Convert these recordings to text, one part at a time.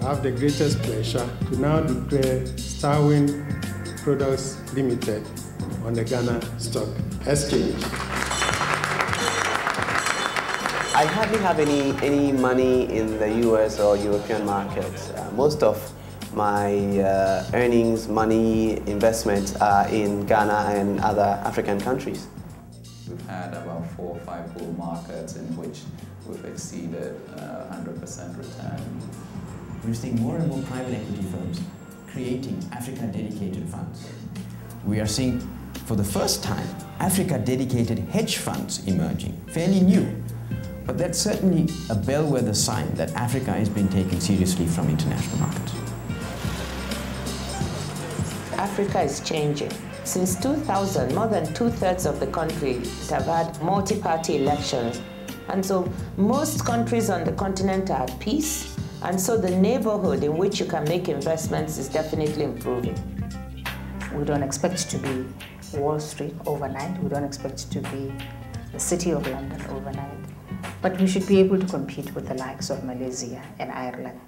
I have the greatest pleasure to now declare Starwin Products Limited on the Ghana Stock Exchange. I hardly have any money in the US or European markets. Most of my earnings, money, investments are in Ghana and other African countries. We've had about 4 or 5 bull markets in which we've exceeded 100% return. We're seeing more and more private equity firms creating Africa-dedicated funds. We are seeing, for the first time, Africa-dedicated hedge funds emerging, fairly new. But that's certainly a bellwether sign that Africa is being taken seriously from international markets. Africa is changing. Since 2000, more than 2/3 of the countries have had multi-party elections. And so most countries on the continent are at peace. And so the neighborhood in which you can make investments is definitely improving. We don't expect to be Wall Street overnight. We don't expect to be the City of London overnight. But we should be able to compete with the likes of Malaysia and Ireland.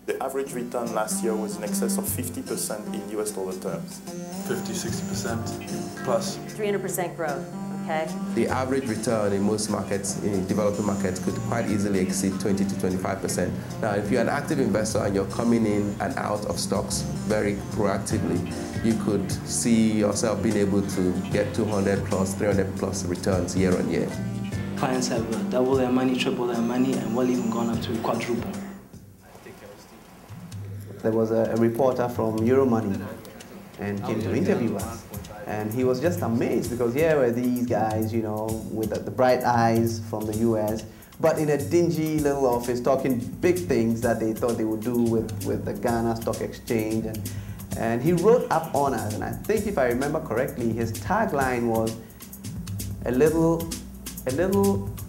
The average return last year was in excess of 50% in US dollar terms. 50–60% plus. 300% growth, okay? The average return in most markets, in developing markets, could quite easily exceed 20 to 25%. Now, if you're an active investor and you're coming in and out of stocks very proactively, you could see yourself being able to get 200 plus, 300 plus returns year on year. Clients have doubled their money, tripled their money, and well even gone up to quadruple. There was a reporter from Euromoney and came to interview us. And he was just amazed because here were these guys, you know, with the bright eyes from the US, but in a dingy little office talking big things that they thought they would do with the Ghana Stock Exchange. And he wrote up on us, and I think if I remember correctly, his tagline was a little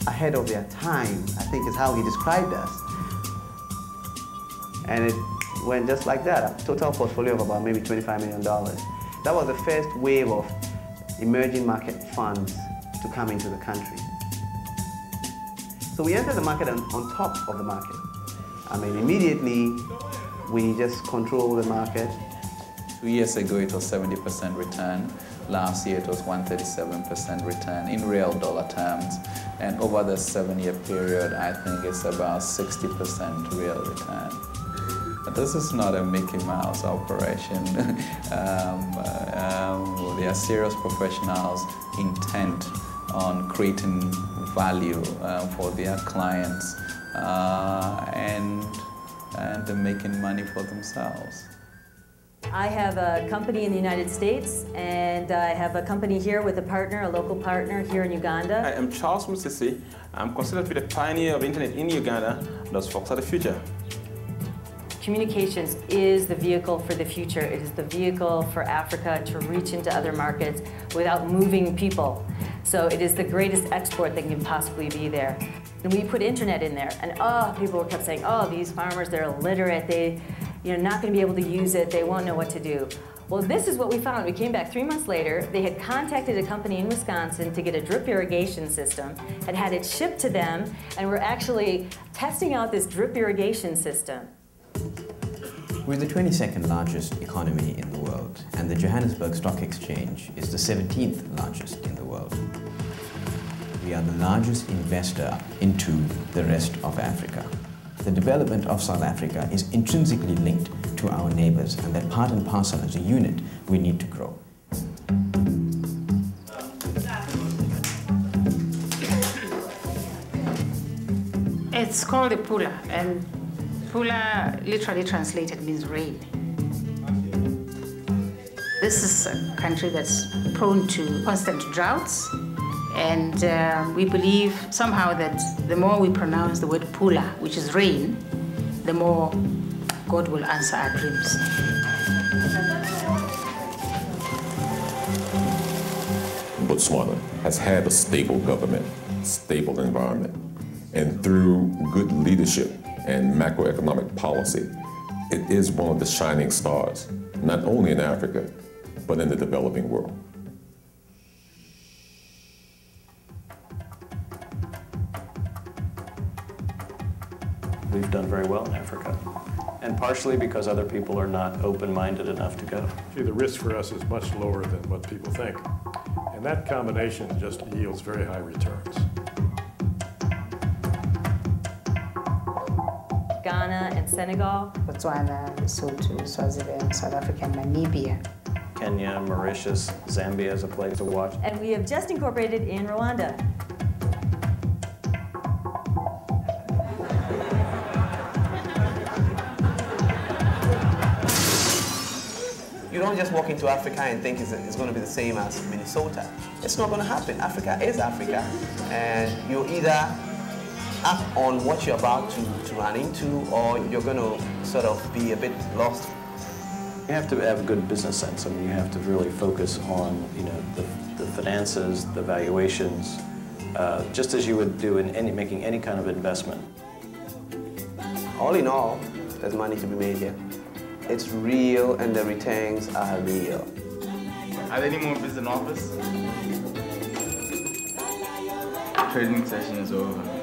ahead of their time, I think is how he described us. And it went just like that, a total portfolio of about maybe $25 million. That was the first wave of emerging market funds to come into the country. So we entered the market on top of the market. I mean, immediately, we just control the market. 2 years ago, it was 70% return. Last year, it was 137% return in real dollar terms. And over the 7-year period, I think it's about 60% real return. But this is not a Mickey Mouse operation. They are serious professionals intent on creating value for their clients and they're making money for themselves. I have a company in the United States, and I have a company here with a partner, a local partner here in Uganda. I am Charles Musisi. I'm considered to be the pioneer of internet in Uganda. Those folks are the future. Communications is the vehicle for the future. It is the vehicle for Africa to reach into other markets without moving people. So it is the greatest export that can possibly be there. And we put internet in there, and people kept saying, these farmers, they're illiterate, you're not going to be able to use it, they won't know what to do. Well, this is what we found. We came back 3 months later. They had contacted a company in Wisconsin to get a drip irrigation system, had it shipped to them, and we're actually testing out this drip irrigation system. We're the 22nd largest economy in the world, and the Johannesburg Stock Exchange is the 17th largest in the world. We are the largest investor into the rest of Africa. The development of South Africa is intrinsically linked to our neighbors, and that part and parcel as a unit we need to grow. It's called a pula, and pula literally translated means rain. This is a country that's prone to constant droughts, and we believe somehow that the more we pronounce the word pula, which is rain, the more God will answer our dreams. Botswana has had a stable government, stable environment, and through good leadership and macroeconomic policy, it is one of the shining stars, not only in Africa, but in the developing world. We've done very well in Africa. and partially because other people are not open-minded enough to go. See, the risk for us is much lower than what people think. And that combination just yields very high returns. Ghana and Senegal. Botswana, Lesotho, Swaziland, South Africa, and Namibia. Kenya, Mauritius, Zambia is a place to watch. And we have just incorporated in Rwanda. You don't just walk into Africa and think it's going to be the same as Minnesota. It's not going to happen. Africa is Africa, and you either act on what you're about to run into, or you're going to sort of be a bit lost. You have to have a good business sense. I mean, you have to really focus on, you know, the finances, the valuations, just as you would do in making any kind of investment. All in all, there's money to be made here. It's real, and the returns are real. Are there any more business offers? Trading session is over.